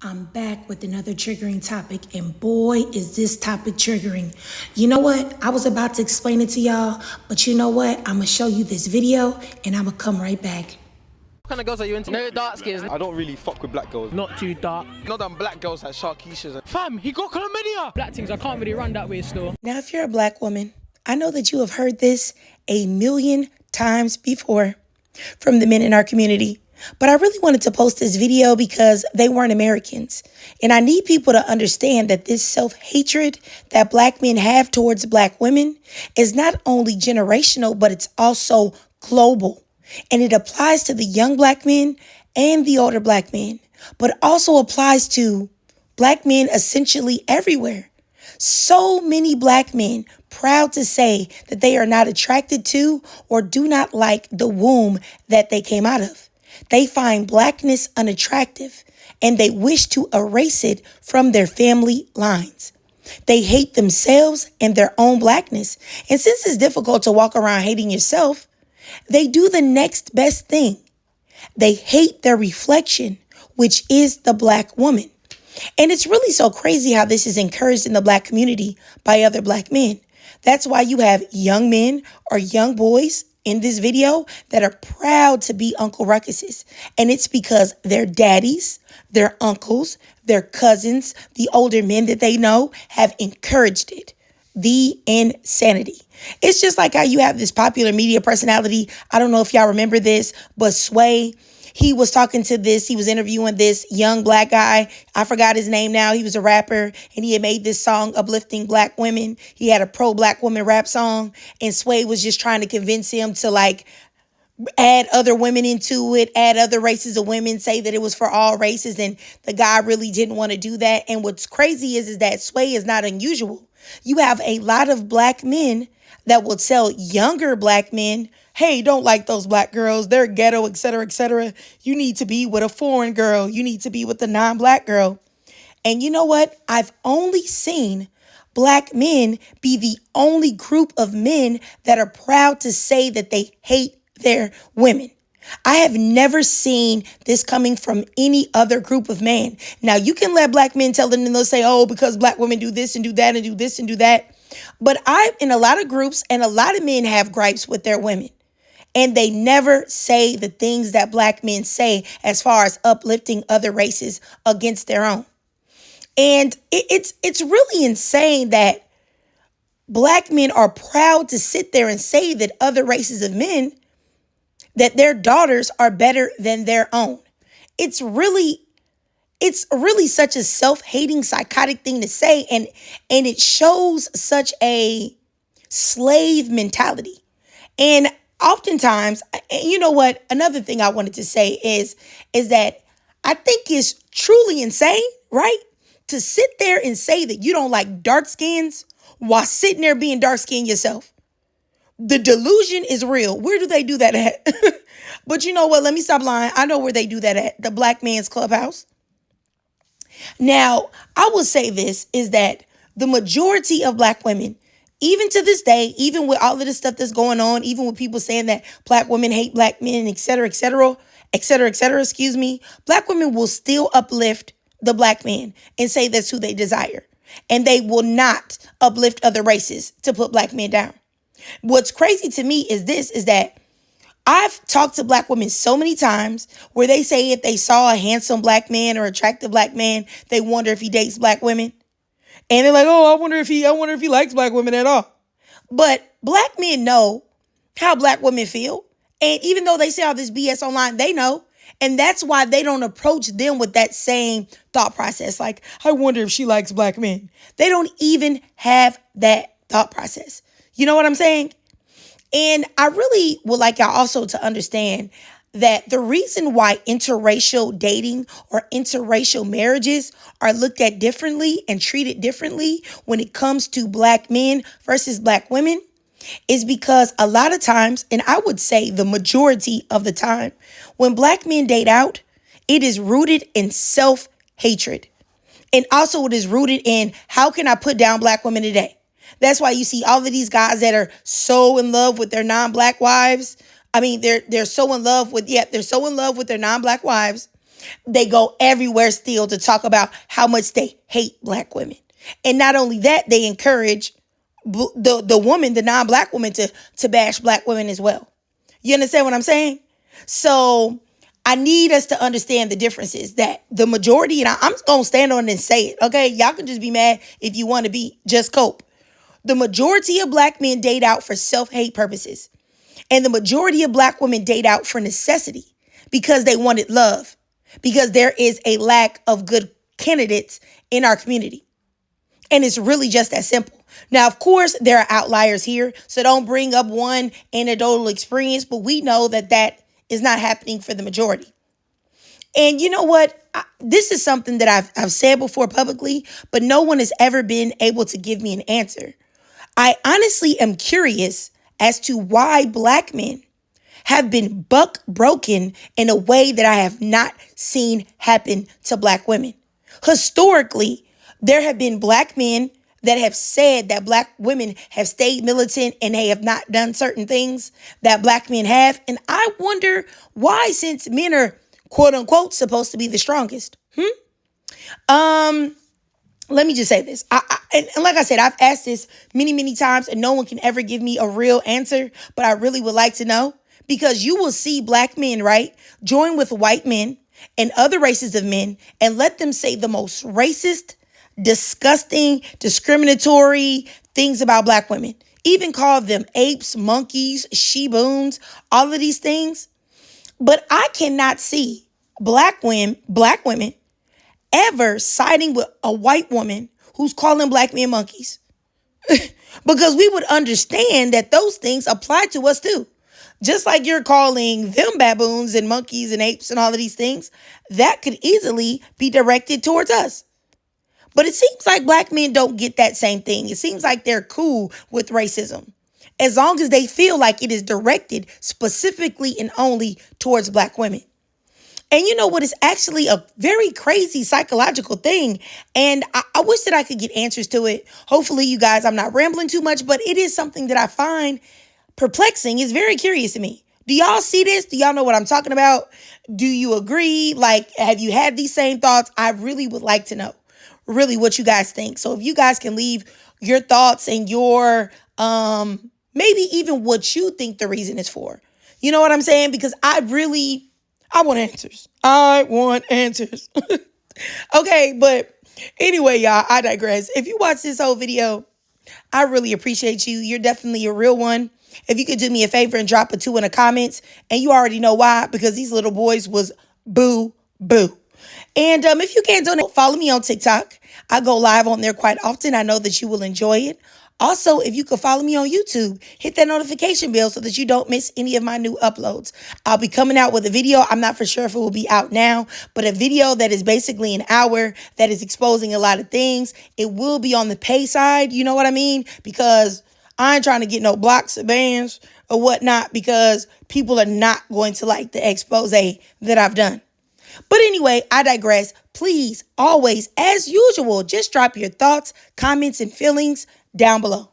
I'm back with another triggering topic, and boy, is this topic triggering. You know what? I was about to explain it to y'all, but you know what? I'm gonna show you this video, and I'm gonna come right back. What kind of girls are you into? No dark skins. I don't really fuck with black girls. Not too dark. Not them black girls like Sharkeishas. Fam, he got chlamydia. Black things, I can't really run that way still. Now, if you're a black woman, I know that you have heard this a million times before from the men in our community. But I really wanted to post this video because they weren't Americans. And I need people to understand that this self-hatred that black men have towards black women is not only generational, but it's also global. And it applies to the young black men and the older black men, but also applies to black men essentially everywhere. So many black men proud to say that they are not attracted to or do not like the womb that they came out of. They find blackness unattractive and they wish to erase it from their family lines. They hate themselves and their own blackness. And since it's difficult to walk around hating yourself, they do the next best thing. They hate their reflection, which is the black woman. And it's really so crazy how this is encouraged in the black community by other black men. That's why you have young men or young boys in this video that are proud to be Uncle Ruckuses. And it's because their daddies, their uncles, their cousins, the older men that they know have encouraged it. The insanity. It's just like how you have this popular media personality. I don't know if y'all remember this, but Sway, he was talking to this, he was interviewing this young black guy. I forgot his name now. He was a rapper and he had made this song uplifting black women. He had a pro-black woman rap song and Sway was just trying to convince him to like add other women into it, add other races of women, say that it was for all races. And the guy really didn't want to do that. And what's crazy is that Sway is not unusual. You have a lot of black men that will tell younger black men, hey, don't like those black girls. They're ghetto, et cetera, et cetera. You need to be with a foreign girl. You need to be with a non-black girl. And you know what? I've only seen black men be the only group of men that are proud to say that they hate their women. I have never seen this coming from any other group of men. Now, you can let black men tell them and they'll say, oh, because black women do this and do that and do this and do that. But I'm in a lot of groups and a lot of men have gripes with their women. And they never say the things that black men say as far as uplifting other races against their own. And it's really insane that black men are proud to sit there and say that other races of men, that their daughters are better than their own. It's really such a self-hating, psychotic thing to say. And it shows such a slave mentality. And oftentimes, you know what? Another thing I wanted to say is that I think it's truly insane, right? To sit there and say that you don't like dark skins while sitting there being dark skinned yourself. The delusion is real. Where do they do that at? But you know what? Let me stop lying. I know where they do that at. The Black Man's Clubhouse. Now, I will say this is that the majority of black women, even to this day, even with all of this stuff that's going on, even with people saying that black women hate black men, et cetera, et cetera, et cetera, et cetera, excuse me, black women will still uplift the black man and say that's who they desire. And they will not uplift other races to put black men down. What's crazy to me is that I've talked to black women so many times where they say if they saw a handsome black man or attractive black man, they wonder if he dates black women. And they're like, oh, I wonder if he likes black women at all. But black men know how black women feel. And even though they say all this BS online, they know. And that's why they don't approach them with that same thought process. Like, I wonder if she likes black men. They don't even have that thought process. You know what I'm saying? And I really would like y'all also to understand that the reason why interracial dating or interracial marriages are looked at differently and treated differently when it comes to black men versus black women is because a lot of times, and I would say the majority of the time, when black men date out, it is rooted in self-hatred. And also it is rooted in how can I put down black women today? That's why you see all of these guys that are so in love with their non-black wives. I mean, they're so in love with their non-black wives They go everywhere still to talk about how much they hate black women. And not only that, they encourage the woman, the non-black woman, to bash black women as well. You understand what I'm saying? So I need us to understand the differences that the majority, and I'm going to stand on it and say it, okay? Y'all can just be mad if you want to be, just cope. The majority of black men date out for self-hate purposes. And the majority of black women date out for necessity because they wanted love, because there is a lack of good candidates in our community. And it's really just that simple. Now, of course, there are outliers here, so don't bring up one anecdotal experience, but we know that that is not happening for the majority. And you know what? This is something that I've said before publicly, but no one has ever been able to give me an answer. I honestly am curious as to why black men have been buck broken in a way that I have not seen happen to black women. Historically, there have been black men that have said that black women have stayed militant and they have not done certain things that black men have. And I wonder why, since men are quote unquote supposed to be the strongest. Let me just say this. And like I said, I've asked this many, many times and no one can ever give me a real answer, but I really would like to know, because you will see black men, right, join with white men and other races of men and let them say the most racist, disgusting, discriminatory things about black women. Even call them apes, monkeys, she-boons, all of these things. But I cannot see black women ever siding with a white woman who's calling black men monkeys. Because we would understand that those things apply to us too. Just like you're calling them baboons and monkeys and apes and all of these things, that could easily be directed towards us. But it seems like black men don't get that same thing. It seems like they're cool with racism, as long as they feel like it is directed specifically and only towards black women. And you know what? It's actually a very crazy psychological thing. And I wish that I could get answers to it. Hopefully, you guys, I'm not rambling too much, but it is something that I find perplexing. It's very curious to me. Do y'all see this? Do y'all know what I'm talking about? Do you agree? Like, have you had these same thoughts? I really would like to know really what you guys think. So if you guys can leave your thoughts and your maybe even what you think the reason is for. You know what I'm saying? Because I want answers. I want answers. Okay, but anyway, y'all, I digress. If you watch this whole video, I really appreciate you. You're definitely a real one. If you could do me a favor and drop a 2 in the comments, and you already know why, because these little boys was boo, boo. And if you can't donate, follow me on TikTok. I go live on there quite often. I know that you will enjoy it. Also, if you could follow me on YouTube, hit that notification bell so that you don't miss any of my new uploads. I'll be coming out with a video. I'm not for sure if it will be out now, but a video that is basically an hour that is exposing a lot of things. It will be on the pay side. You know what I mean? Because I ain't trying to get no blocks or bans or whatnot, because people are not going to like the expose that I've done. But anyway, I digress. Please, always, as usual, just drop your thoughts, comments, and feelings down below.